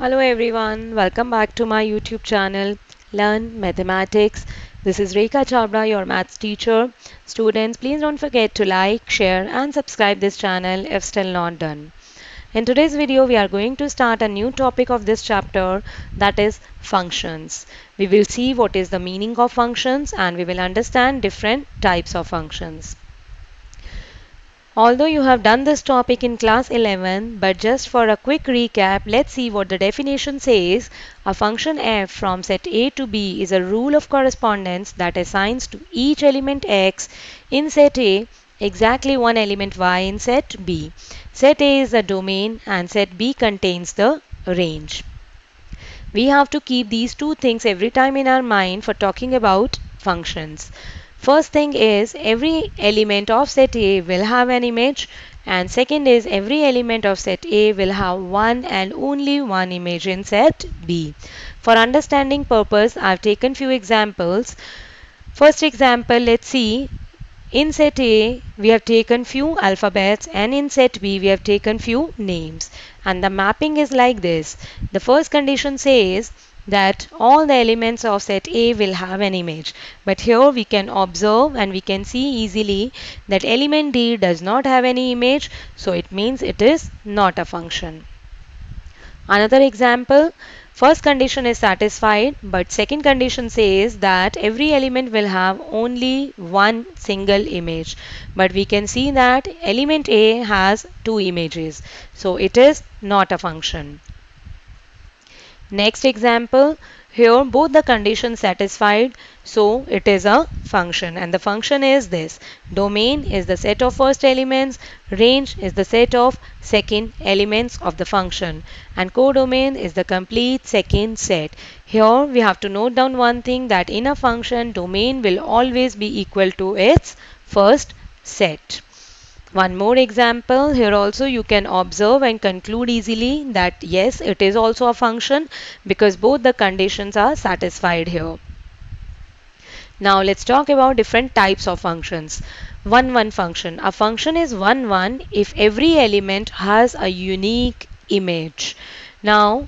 Hello everyone, welcome back to my YouTube channel Learn Mathematics. This is Rekha Chabra, your maths teacher. Students, please don't forget to like, share and subscribe this channel if still not done. In today's video, we are going to start a new topic of this chapter, that is functions. We will see what is the meaning of functions and we will understand different types of functions. Although you have done this topic in class 11, but just for a quick recap, let's see what the definition says. A function f from set A to B is a rule of correspondence that assigns to each element x in set A exactly one element y in set B. Set A is the domain and set B contains the range. We have to keep these two things every time in our mind for talking about functions. First thing is every element of set A will have an image, and second is every element of set A will have one and only one image in set B. For understanding purpose, I've taken few examples. First example, let's see. In set A, we have taken few alphabets and in set B, we have taken few names. And the mapping is like this. The first condition says that all the elements of set A will have an image. But here we can observe and we can see easily that element D does not have any image. So it means it is not a function. Another example, first condition is satisfied, but second condition says that every element will have only one single image. But we can see that element A has two images, so it is not a function. Next example, here both the conditions satisfied, so it is a function, and the function is this. Domain is the set of first elements, range is the set of second elements of the function, and codomain is the complete second set. Here we have to note down one thing, that in a function domain will always be equal to its first set. One more example, here also you can observe and conclude easily that yes, it is also a function because both the conditions are satisfied here. Now let's talk about different types of functions. 1-1 function. A function is 1-1 if every element has a unique image. Now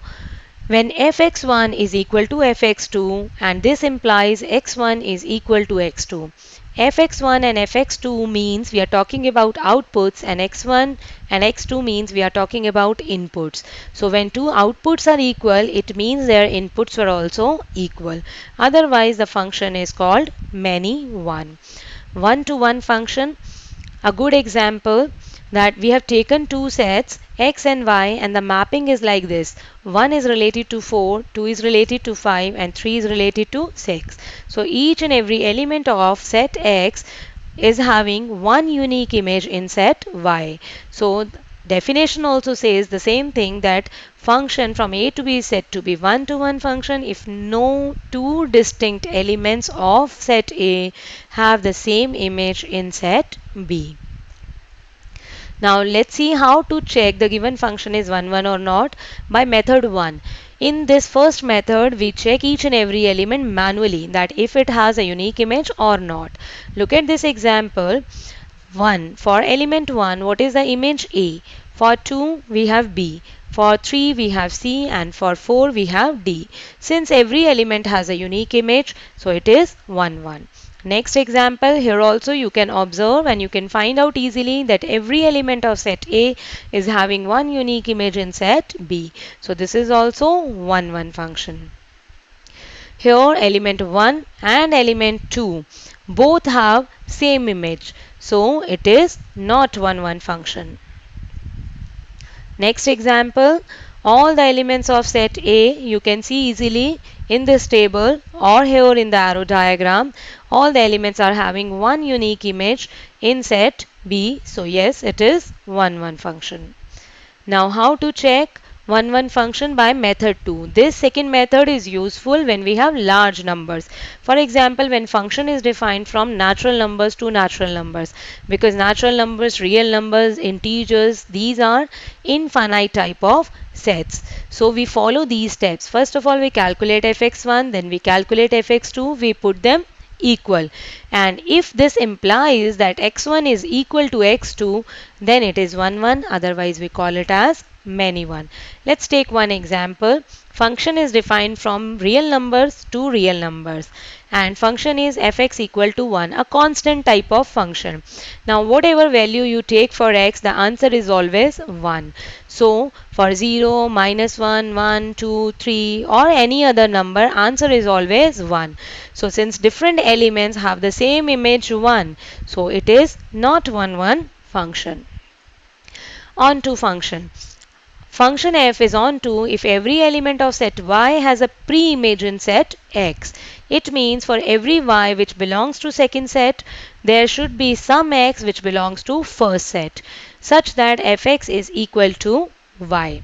when fx1 is equal to fx2, and this implies x1 is equal to x2. fx1 and fx2 means we are talking about outputs, and x1 and x2 means we are talking about inputs. So when two outputs are equal, it means their inputs are also equal. Otherwise the function is called many one. One-to-one function. A good example, that we have taken two sets x and y, and the mapping is like this. 1 is related to 4, 2 is related to 5 and 3 is related to 6. So each and every element of set x is having one unique image in set y. So definition also says the same thing, that function from A to B is said to be one-to-one function if no two distinct elements of set A have the same image in set B. Now let's see how to check the given function is 1-1 or not by method 1. In this first method, we check each and every element manually, that if it has a unique image or not. Look at this example. 1. For element 1, what is the image? A. For 2, we have B. For 3, we have C, and for 4, we have D. Since every element has a unique image, so it is 1-1. Next example, here also you can observe and you can find out easily that every element of set A is having one unique image in set B. So this is also 1-1 function. Here element 1 and element 2 both have same image. So it is not 1-1 function. Next example, all the elements of set A you can see easily in this table or here in the arrow diagram. All the elements are having one unique image in set B. So yes, it is 1-1 function. Now how to check 1-1 function by method 2. This second method is useful when we have large numbers. For example, when function is defined from natural numbers to natural numbers, because natural numbers, real numbers, integers, these are infinite type of sets. So we follow these steps. First of all, we calculate fx1, then we calculate fx2, we put them equal. And if this implies that x1 is equal to x2, then it is 1 1, otherwise we call it as many one. Let's take one example. Function is defined from real numbers to real numbers, and function is fx equal to 1, a constant type of function. Now whatever value you take for x, the answer is always 1. So for 0, -1, 1, 2, 3 or any other number, answer is always 1. So since different elements have the same image 1, so it is not 1 1 function. On to function. Function f is onto if every element of set y has a pre-image in set x. It means for every y which belongs to second set, there should be some x which belongs to first set, such that fx is equal to y.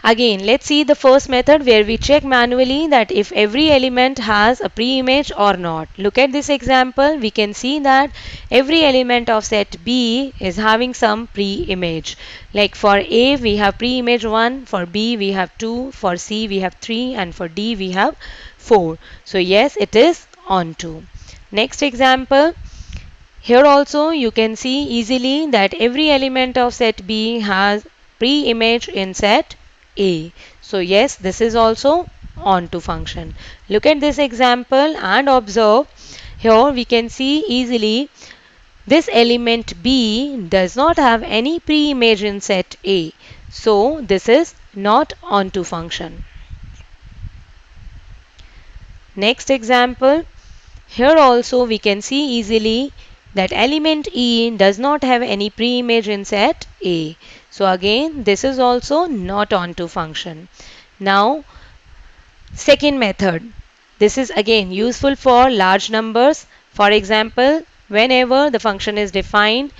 Again, let's see the first method where we check manually that if every element has a pre-image or not. Look at this example. We can see that every element of set B is having some pre-image. Like for A, we have pre-image 1, for B, we have 2, for C, we have 3, and for D, we have 4. So yes, it is onto. Next example. Here also you can see easily that every element of set B has pre-image in set A. So yes, this is also onto function. Look at this example and observe. Here we can see easily this element B does not have any pre-image in set A. So this is not onto function. Next example. Here also we can see easily that element E does not have any pre-image in set A. So again, this is also not onto function. Now, second method. This is again useful for large numbers. For example, whenever the function is defined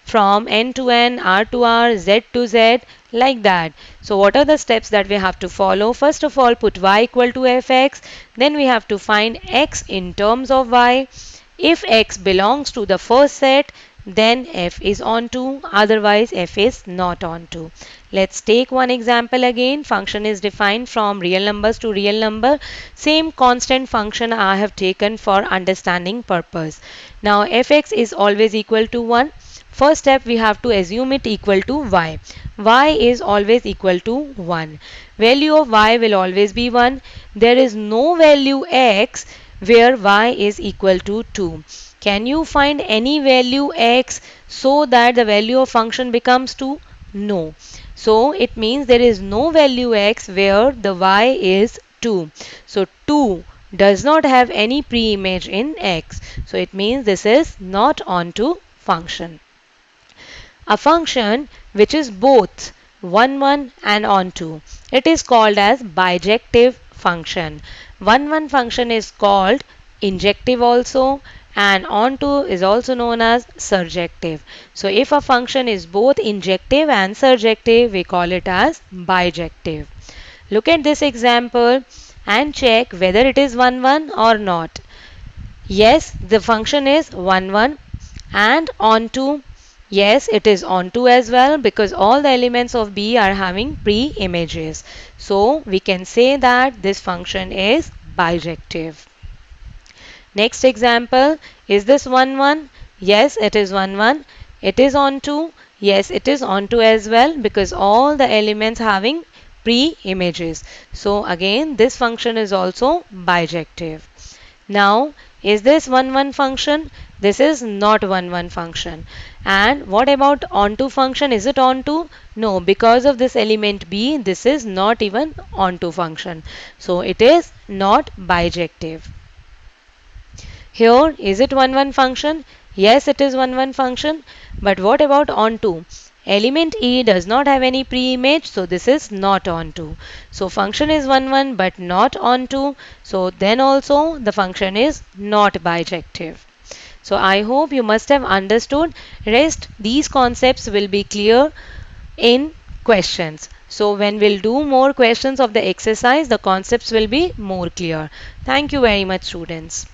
from n to n, r to r, z to z, like that. So what are the steps that we have to follow? First of all, put y equal to fx. Then we have to find x in terms of y. If x belongs to the first set, then f is onto, otherwise f is not onto. Let's take one example again. Function is defined from real numbers to real number. Same constant function I have taken for understanding purpose. Now fx is always equal to 1. First step, we have to assume it equal to y. Y is always equal to 1. Value of y will always be 1. There is no value x where y is equal to 2. Can you find any value x so that the value of function becomes 2? No. So it means there is no value x where the y is 2. So 2 does not have any pre-image in x. So it means this is not onto function. A function which is both 1 1 and onto. It is called as bijective function. 1 1 function is called injective also, and onto is also known as surjective. So if a function is both injective and surjective, we call it as bijective. Look at this example and check whether it is 1 1 or not. Yes, the function is 1 1 and onto. Yes, it is onto as well because all the elements of B are having pre-images. So we can say that this function is bijective. Next example, is this 1 1? Yes, it is 1 1. It is onto. Yes, it is onto as well because all the elements having pre-images. So again, this function is also bijective. Now, is this 1 1 function? This is not 1 1 function. And what about onto function? Is it onto? No, because of this element B, this is not even onto function. So it is not bijective. Here, is it 1 1 function? Yes, it is 1 1 function. But what about onto? Element E does not have any pre-image, so this is not onto. So function is 1 1 but not onto. So then also the function is not bijective. So I hope you must have understood. Rest these concepts will be clear in questions. So when we'll do more questions of the exercise, the concepts will be more clear. Thank you very much, students.